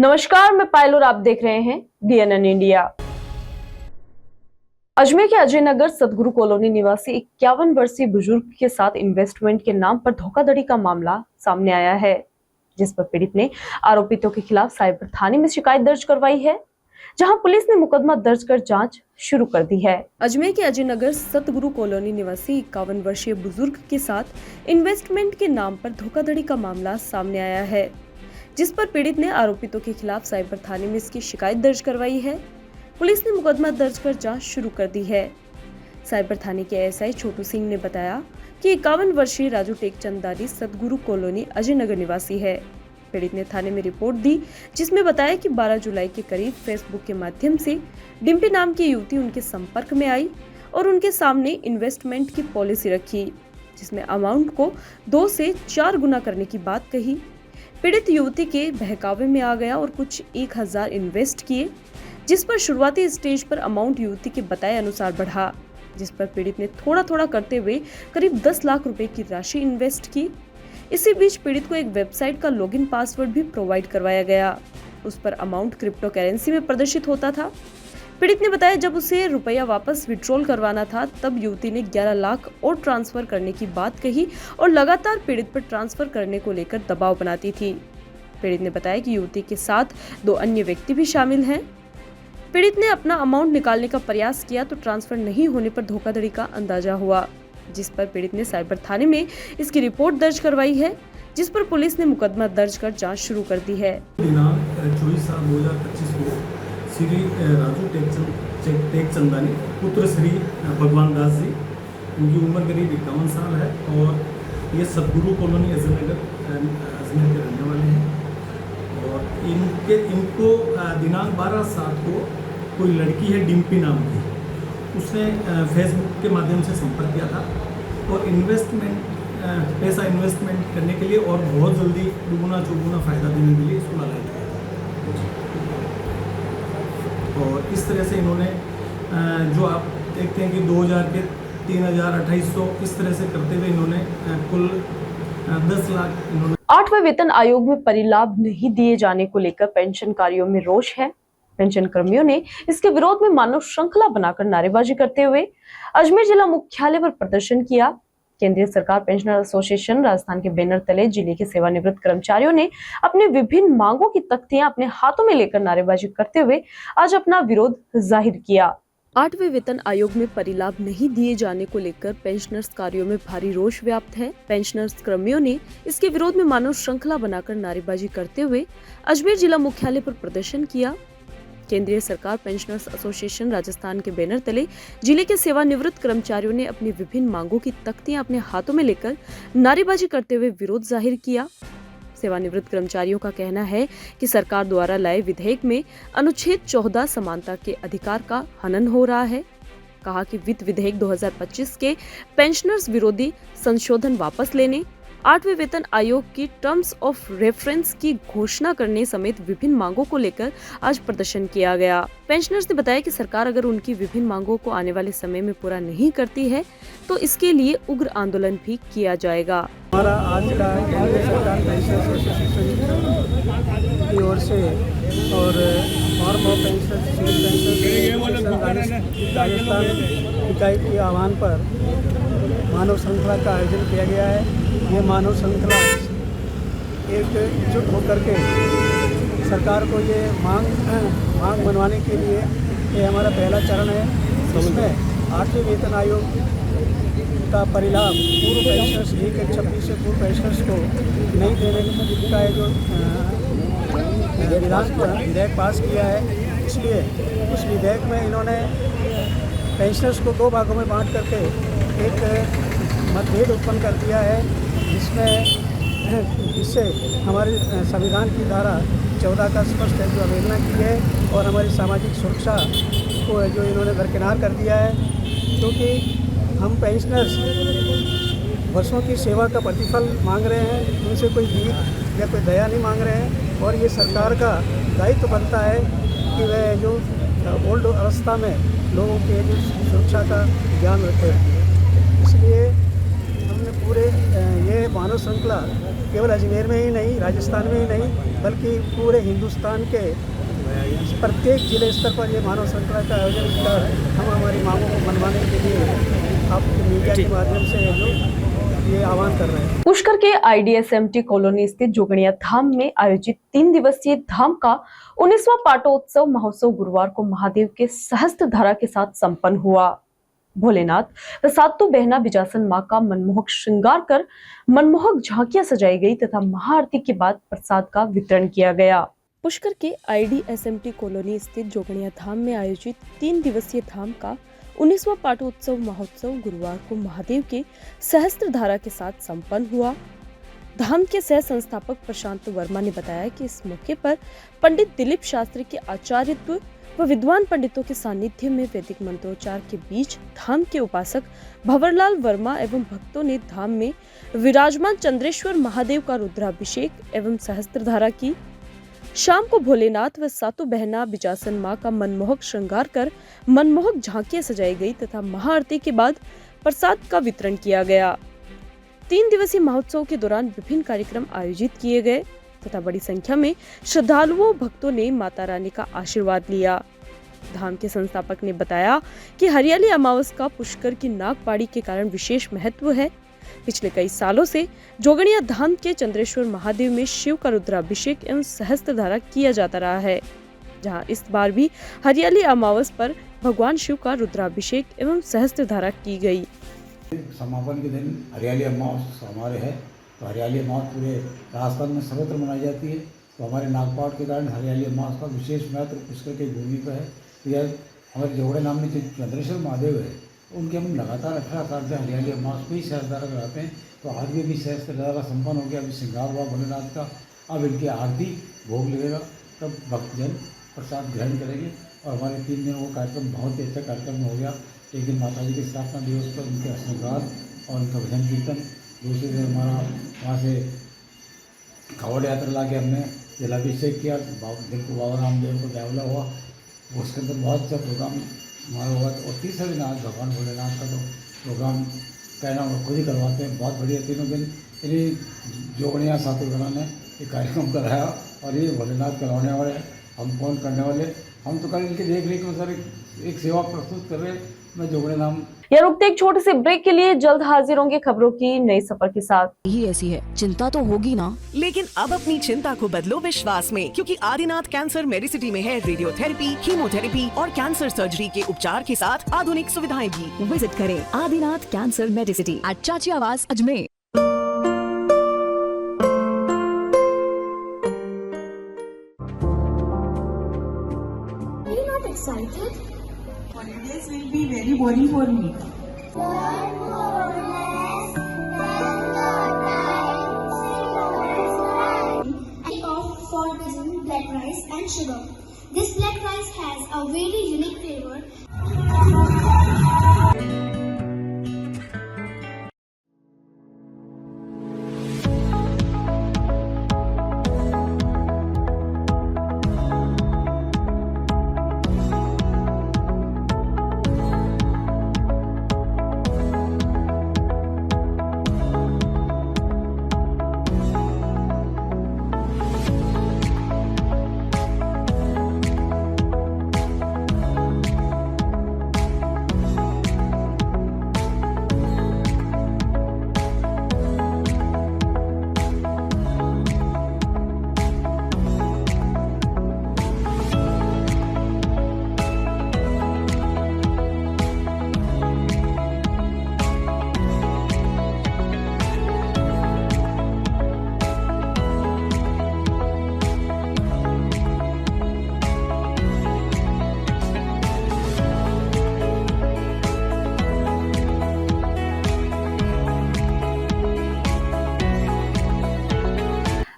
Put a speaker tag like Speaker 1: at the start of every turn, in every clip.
Speaker 1: नमस्कार, मैं पायल और आप देख रहे हैं DNN इंडिया। अजमेर के अजय नगर सतगुरु कॉलोनी निवासी 51 वर्षीय बुजुर्ग के साथ इन्वेस्टमेंट के नाम पर धोखाधड़ी का मामला सामने आया है, जिस पर पीड़ित ने आरोपितों के खिलाफ साइबर थाने में शिकायत दर्ज करवाई है, जहां पुलिस ने मुकदमा दर्ज कर जांच शुरू कर दी है। अजमेर के अजय नगर सतगुरु कॉलोनी निवासी 51 वर्षीय बुजुर्ग के साथ इन्वेस्टमेंट के नाम पर धोखाधड़ी का मामला सामने आया है, जिस पर पीड़ित ने आरोपितों के खिलाफ साइबर थाने में इसकी शिकायत दर्ज करवाई है। पुलिस ने मुकदमा दर्ज कर जांच शुरू कर दी है। साइबर थाने के एएसआई छोटू सिंह ने बताया कि 51 वर्षीय राजू टेकचंदानी सतगुरु कॉलोनी अजय नगर निवासी है। पीड़ित ने थाने में रिपोर्ट दी, जिसमें बताया कि 12 जुलाई के करीब फेसबुक के माध्यम से डिम्पी नाम की युवती उनके संपर्क में आई और उनके सामने इन्वेस्टमेंट की पॉलिसी रखी, जिसमें अमाउंट को 2 से 4 गुना करने की बात कही। पीड़ित युवती के बहकावे में आ गया और कुछ 1000 इन्वेस्ट किए, जिस पर शुरुआती स्टेज पर अमाउंट युवती के बताए अनुसार बढ़ा, जिस पर पीड़ित ने थोड़ा थोड़ा करते हुए करीब 10 लाख रुपए की राशि इन्वेस्ट की। इसी बीच पीड़ित को एक वेबसाइट का लॉगिन पासवर्ड भी प्रोवाइड करवाया गया। उस पर अमाउंट क्रिप्टो करेंसी में प्रदर्शित होता था। पीड़ित ने बताया जब उसे रुपया वापस विड्रॉल करवाना था, तब युवती ने 11 लाख और ट्रांसफर करने की बात कही और लगातार पीड़ित पर ट्रांसफर करने को लेकर दबाव बनाती थी। पीड़ित ने बताया कि युवती के साथ 2 अन्य व्यक्ति भी शामिल हैं। पीड़ित ने अपना अमाउंट निकालने का प्रयास किया तो ट्रांसफर नहीं होने पर धोखाधड़ी का अंदाजा हुआ, जिस पर पीड़ित ने साइबर थाने में इसकी रिपोर्ट दर्ज करवाई है, जिस पर पुलिस ने मुकदमा दर्ज कर जांच शुरू कर दी है।
Speaker 2: दिनांक 24/2025 को श्री राजू टेकचंदानी पुत्र श्री भगवान दास जी, इनकी उम्र करीब 51 साल है और ये सतगुरु कॉलोनी अजमेर के रहने वाले हैं। और इनको दिनांक 12/7 को कोई लड़की है डिम्पी नाम की, उसने फेसबुक के माध्यम से संपर्क किया था और पैसा इन्वेस्टमेंट करने के लिए और बहुत जल्दी दुगुना चौगुना फ़ायदा देने के लिए इसको लगाया था। और इस तरह से इन्होंने जो आप देखते हैं कि 2000 के 3000 2800 इस तरह से करते हुए इन्होंने कुल 10 लाख इन्होंने।
Speaker 1: 8वें वेतन आयोग में परिलाभ नहीं दिए जाने को लेकर पेंशनकारियों में रोष है। पेंशन कर्मियों ने इसके विरोध में मानव श्रृंखला बनाकर नारेबाजी करते हुए अजमेर जिला मुख्यालय पर प्रदर्शन किया। केंद्रीय सरकार पेंशनर एसोसिएशन राजस्थान के बैनर तले जिले के सेवानिवृत्त कर्मचारियों ने अपनी विभिन्न मांगों की तख्तियां अपने हाथों में लेकर नारेबाजी करते हुए आज अपना विरोध जाहिर किया। 8वें वेतन आयोग में परिलाभ नहीं दिए जाने को लेकर पेंशनर्स कार्यों में भारी रोष व्याप्त है। पेंशनर्स कर्मियों ने इसके विरोध में मानव श्रृंखला बनाकर नारेबाजी करते हुए अजमेर जिला मुख्यालय पर प्रदर्शन किया। केंद्रीय सरकार पेंशनर्स एसोसिएशन राजस्थान के बैनर तले जिले के सेवानिवृत्त कर्मचारियों ने अपनी विभिन्न मांगों की तख्तियां अपने हाथों में लेकर नारेबाजी करते हुए विरोध जाहिर किया। सेवानिवृत्त कर्मचारियों का कहना है कि सरकार द्वारा लाए विधेयक में अनुच्छेद 14 समानता के अधिकार का हनन हो रहा है। कहा कि वित्त विधेयक 2025 के पेंशनर्स विरोधी संशोधन वापस लेने, 8वें वेतन आयोग की टर्म्स ऑफ रेफरेंस की घोषणा करने समेत विभिन्न मांगों को लेकर आज प्रदर्शन किया गया। पेंशनर्स ने बताया कि सरकार अगर उनकी विभिन्न मांगों को आने वाले समय में पूरा नहीं करती है तो इसके लिए उग्र आंदोलन भी किया जाएगा।
Speaker 3: हमारा आज का केंद्र सरकार पेंशन एसोसिएशन की ओर से और form of pension civil pension Rajasthan इकाई के आह्वान पर मानव श्रृंखला का आयोजन किया गया है। ये मानव श्रृंखला एकजुट होकर के सरकार को ये मांग मनवाने के लिए ये हमारा पहला चरण है। इसमें 8वें वेतन आयोग का परिलाभ पूर्व पेंशनर्स 1/26 से पूर्व पेंशनर्स को नहीं देने का जो विधेयक पास किया है, इसलिए उस विधेयक में इन्होंने पेंशनर्स को 2 भागों में बांट करके एक मतभेद उत्पन्न कर दिया है, जिससे हमारे संविधान की धारा 14 का स्पष्ट है जो अवहेलना की है और हमारी सामाजिक सुरक्षा को जो इन्होंने दरकिनार कर दिया है। क्योंकि हम पेंशनर्स वर्षों की सेवा का प्रतिफल मांग रहे हैं, उनसे कोई भीख या कोई दया नहीं मांग रहे हैं और ये सरकार का दायित्व बनता है कि वह जो ओल्ड अवस्था में लोगों के जो सुरक्षा का ध्यान रखे। इसलिए हमने पूरे ये मानव श्रृंखला केवल अजमेर में ही नहीं, राजस्थान में ही नहीं, बल्कि पूरे हिंदुस्तान के प्रत्येक जिले स्तर पर ये मानव श्रृंखला का आयोजन कर हम हमारी मांगों को मनवाने के लिए आपके मीडिया के माध्यम से जो ये आह्वान कर रहे हैं।
Speaker 1: पुष्कर के IDSMT कॉलोनी स्थित जोगणिया धाम में आयोजित 3 दिवसीय धाम का 19वां पाटोत्सव महोत्सव गुरुवार को महादेव के सहस्त्र धारा के साथ संपन्न हुआ। भोलेनाथ व सातों बहना बिजासन मां का मनमोहक श्रृंगार कर मनमोहक झांकियां सजाई गई तथा महाआरती के बाद प्रसाद का वितरण किया गया। पुष्कर के IDSMT कॉलोनी स्थित जोगणिया धाम में आयोजित 3 दिवसीय धाम का 19वां पाटोत्सव महोत्सव गुरुवार को महादेव के सहस्त्र धारा के साथ संपन्न हुआ। धाम के सह संस्थापक प्रशांत वर्मा ने बताया कि इस मौके पर पंडित दिलीप शास्त्री के आचार्यत्व व विद्वान पंडितों के सानिध्य में वैदिक मंत्रोच्चार के बीच धाम के उपासक भंवरलाल वर्मा एवं भक्तों ने धाम में विराजमान चंद्रेश्वर महादेव का रुद्राभिषेक एवं सहस्त्रधारा की। शाम को भोलेनाथ व सातों बहना बिजासन मां का मनमोहक श्रृंगार कर मनमोहक झांकियां सजाई गई तथा महाआरती के बाद प्रसाद का वितरण किया गया। 3 दिवसीय महोत्सव के दौरान विभिन्न कार्यक्रम आयोजित किए गए तथा बड़ी संख्या में श्रद्धालुओं भक्तों ने माता रानी का आशीर्वाद लिया। धाम के संस्थापक ने बताया कि हरियाली अमावस का पुष्कर की नागपाड़ी के कारण विशेष महत्व है। पिछले कई सालों से जोगणिया धाम के चंद्रेश्वर महादेव में शिव का रुद्राभिषेक एवं सहस्त्रधारा किया जाता रहा है, जहां इस बार भी हरियाली अमावस पर भगवान शिव का रुद्राभिषेक एवं सहस्त्रधारा की गई।
Speaker 4: समापन के दिन हरियाली अमावस हमारे है, तो हरियाली अमावस पूरे राजस्थान में सर्वत्र मनाई जाती है। तो हमारे नागपाड़ के कारण हरियाली अमावस का विशेष महत्व पुष्कर की भूमि पर है। यह हमारे जोगड़े नाम में जो चंद्रेश्वर महादेव है, उनके हम लगातार 18 साल से हरियाली अमावस पे ही सहस्त्रधारा कराते हैं। तो आज भी सहस्त्रधारा संपन्न हो गया। अभी श्रृंगार हुआ भोलेनाथ का, अब इनकी आरती भोग लगेगा, तब भक्तजन प्रसाद ग्रहण करेंगे। और हमारे 3 दिनों का कार्यक्रम बहुत ही अच्छा कार्यक्रम हो गया। एक दिन माता जी के स्थापना दिवस पर उनके श्रृंगार और उनका भजन कीर्तन, दूसरे दिन हमारा वहाँ से कावड़ यात्रा ला के हमने जलाभिषेक किया, दिल को बाबा रामदेव को ड्यावला हुआ, उसके अंदर बहुत अच्छा प्रोग्राम हमारा हुआ। और तीसरे दिन आज भगवान भोलेनाथ का तो प्रोग्राम कहना वो खुद ही करवाते हैं, बहुत बढ़िया। 3 दिन इन्हीं जोगणिया सातों बहनों ने ये कार्यक्रम कराया और ये भोलेनाथ करवाने वाले, हम कौन करने वाले, हम तो कल इनके देख रेख में सर एक सेवा प्रस्तुत कर रहे हैं। मैं जोगड़े नाम
Speaker 1: यह रुकते एक छोटे से ब्रेक के लिए जल्द हाजिर होंगे खबरों की नई सफर के साथ।
Speaker 5: ही ऐसी है, चिंता तो होगी ना।
Speaker 6: लेकिन अब अपनी चिंता को बदलो विश्वास में, क्योंकि आदिनाथ कैंसर मेडिसिटी में है रेडियोथेरेपी, कीमोथेरेपी और कैंसर सर्जरी के उपचार के साथ आधुनिक सुविधाएं भी।
Speaker 5: विजिट करें आदिनाथ कैंसर मेडिसिटी एट चाची आवास Ajmer.
Speaker 7: Are you not excited?
Speaker 8: Holidays will be very boring for me.
Speaker 7: And off for visiting black rice and sugar. This black rice has a very unique flavor.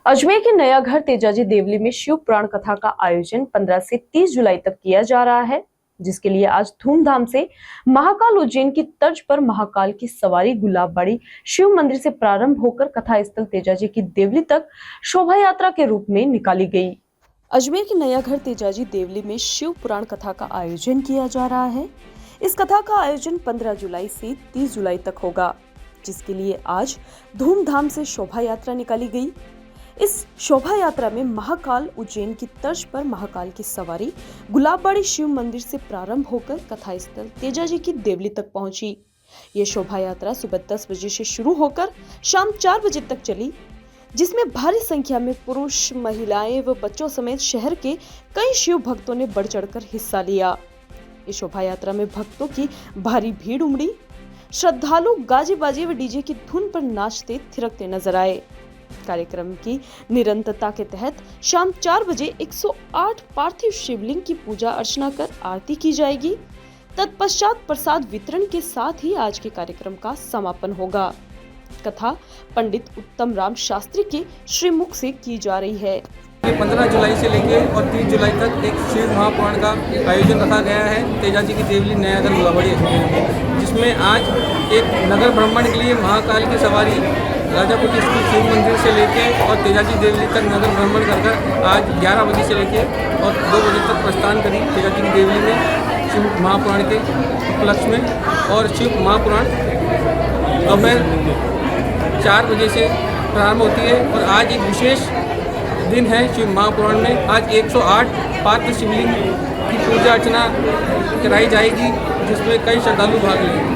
Speaker 1: Ajmer के नया घर तेजाजी देवली में शिव पुराण कथा का आयोजन 15 से 30 जुलाई तक किया जा रहा है, जिसके लिए आज धूमधाम से महाकाल उज्जैन की तर्ज पर महाकाल की सवारी गुलाबबाड़ी शिव मंदिर से प्रारंभ होकर कथा स्थल तेजाजी की देवली तक शोभा यात्रा के रूप में निकाली गई। अजमेर के नया घर तेजाजी देवली में शिव पुराण कथा का आयोजन किया जा रहा है। इस कथा का आयोजन 15 जुलाई से 30 जुलाई तक होगा। जिसके लिए आज धूमधाम से शोभा यात्रा निकाली गई। इस शोभा यात्रा में महाकाल उज्जैन की तर्ज पर महाकाल की सवारी गुलाबबाड़ी शिव मंदिर से प्रारंभ होकर कथा स्थल तेजाजी की देवली तक पहुंची। ये शोभा यात्रा सुबह 10 बजे से शुरू होकर शाम 4 बजे तक चली, जिसमें भारी संख्या में पुरुष, महिलाएं व बच्चों समेत शहर के कई शिव भक्तों ने बढ़ चढ़कर हिस्सा लिया। इस शोभा यात्रा में भक्तों की भारी भीड़ उमड़ी। श्रद्धालु गाजे बाजे व डीजे की धुन पर नाचते थिरकते नजर आए। कार्यक्रम की निरंतरता के तहत शाम 4 बजे 108 पार्थिव शिवलिंग की पूजा अर्चना कर आरती की जाएगी। तत्पश्चात प्रसाद वितरण के साथ ही आज के कार्यक्रम का समापन होगा। कथा पंडित उत्तम राम शास्त्री के श्रीमुख से की जा रही है।
Speaker 9: 15 जुलाई से लेके और 30 जुलाई तक एक शिव महापुराण का आयोजन रखा गया है तेजाजी की देवली नयागढ़ गुलाबबाड़ी, जिसमें आज एक नगर भ्रमण के लिए महाकाल की सवारी राजापुर स्थित शिव मंदिर से लेके और तेजाजी देवली तक नगर भ्रमण कर आज 11 बजे से लेके और 2 बजे तक प्रस्थान करी तेजाजी की देवली में शिव महापुराण के उपलक्ष्य में। और शिव महापुराण दोपहर 4 बजे से प्रारंभ होती है और आज एक विशेष दिन है शिव महापुराण में। आज 108 पार्थिव शिवलिंग की पूजा अर्चना कराई जाएगी, जिसमें कई श्रद्धालु भाग लेंगे।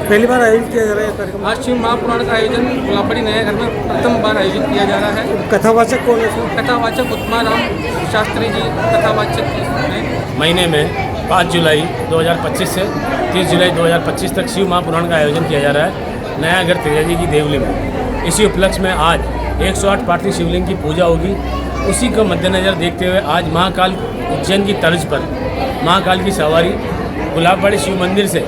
Speaker 3: पहली बार आयोजित किया जा रहा है कार्यक्रम।
Speaker 9: आज शिव महापुराण का आयोजन गुलाबबाड़ी नयागढ़ में प्रथम बार आयोजित किया जा रहा है।
Speaker 3: कथावाचक कौन है?
Speaker 9: कथावाचक उत्तम राम शास्त्री जी कथावाचक हैं।
Speaker 10: महीने में 5 जुलाई 2025 से 30 जुलाई 2025 तक शिव महापुराण का आयोजन किया जा रहा है नयागढ़ तेजाजी की देवली में। इसी उपलक्ष्य में आज 108 पार्थिव शिवलिंग की पूजा होगी। उसी को मद्देनज़र देखते हुए आज महाकाल उज्जैन की तर्ज पर महाकाल की सवारी गुलाबबाड़ी शिव मंदिर से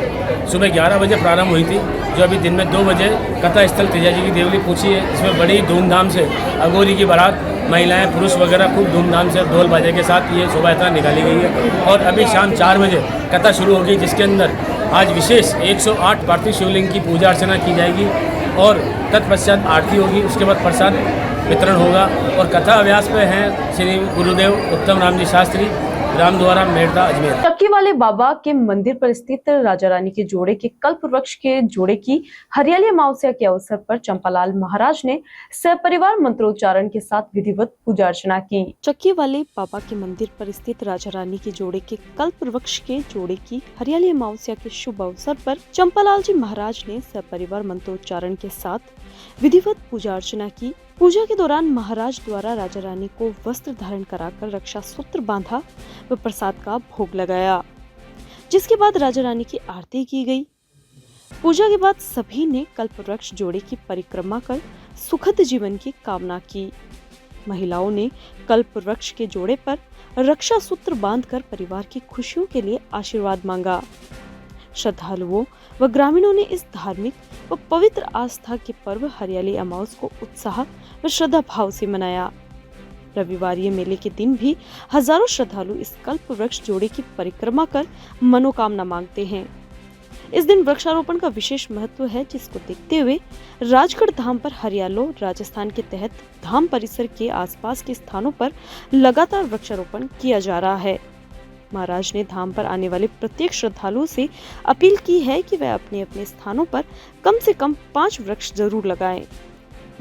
Speaker 10: सुबह 11 बजे प्रारंभ हुई थी, जो अभी दिन में 2 बजे कथा स्थल तेजाजी की देवली पहुंची है। इसमें बड़ी धूमधाम से अघोरी की बारात, महिलाएं, पुरुष वगैरह खूब धूमधाम से ढोल बाजे के साथ ये शोभा यात्रा निकाली गई है। और अभी शाम 4 बजे कथा शुरू होगी, जिसके अंदर आज विशेष 108 पार्थिव शिवलिंग की पूजा अर्चना की जाएगी और तत्पश्चात आरती होगी। उसके बाद प्रसाद वितरण होगा और कथा अभ्यास में हैं श्री गुरुदेव उत्तम राम जी शास्त्री, रामद्वारा, मेड़ता, अजमेर।
Speaker 1: चक्की वाले बाबा के मंदिर पर स्थित राजा रानी के जोड़े के कल्प वृक्ष के जोड़े की हरियाली अमावस्या के अवसर पर चंपालाल महाराज ने सपरिवार मंत्रोच्चारण के साथ विधिवत पूजा अर्चना की। चक्की वाले बाबा के मंदिर पर स्थित राजा रानी के जोड़े के कल्प वृक्ष के जोड़े की हरियाली अमावस्या के शुभ अवसर पर चंपालाल जी महाराज ने सपरिवार मंत्रोच्चारण के साथ विधिवत पूजा अर्चना की। पूजा के दौरान महाराज द्वारा राजा रानी को वस्त्र धारण कराकर रक्षा सूत्र बांधा व प्रसाद का भोग लगाया, जिसके बाद राजा रानी की आरती की गई। पूजा के बाद सभी ने कल्प वृक्ष जोड़े की परिक्रमा कर सुखद जीवन की कामना की। महिलाओं ने कल्प वृक्ष के जोड़े पर रक्षा सूत्र बांधकर परिवार की खुशियों के लिए आशीर्वाद मांगा। श्रद्धालुओं व ग्रामीणों ने इस धार्मिक व पवित्र आस्था के पर्व हरियाली अमावस को उत्साह व श्रद्धा भाव से मनाया। रविवार मेले के दिन भी हजारों श्रद्धालु इस कल्प वृक्ष जोड़े की परिक्रमा कर मनोकामना मांगते हैं। इस दिन वृक्षारोपण का विशेष महत्व है, जिसको देखते हुए राजगढ़ धाम पर हरियालो राजस्थान के तहत धाम परिसर के आसपास के स्थानों पर लगातार वृक्षारोपण किया जा रहा है। महाराज ने धाम पर आने वाले प्रत्येक श्रद्धालुओं से अपील की है कि वह अपने अपने स्थानों पर कम से कम 5 वृक्ष जरूर लगाएं।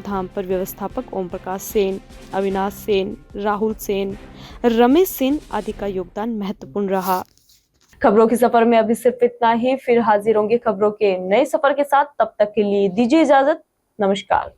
Speaker 1: धाम पर व्यवस्थापक ओम प्रकाश सेन, अविनाश सेन, राहुल सेन, रमेश सेन आदि का योगदान महत्वपूर्ण रहा। खबरों के सफर में अभी सिर्फ इतना ही, फिर हाजिर होंगे खबरों के नए सफर के साथ। तब तक के लिए दीजिए इजाजत। नमस्कार।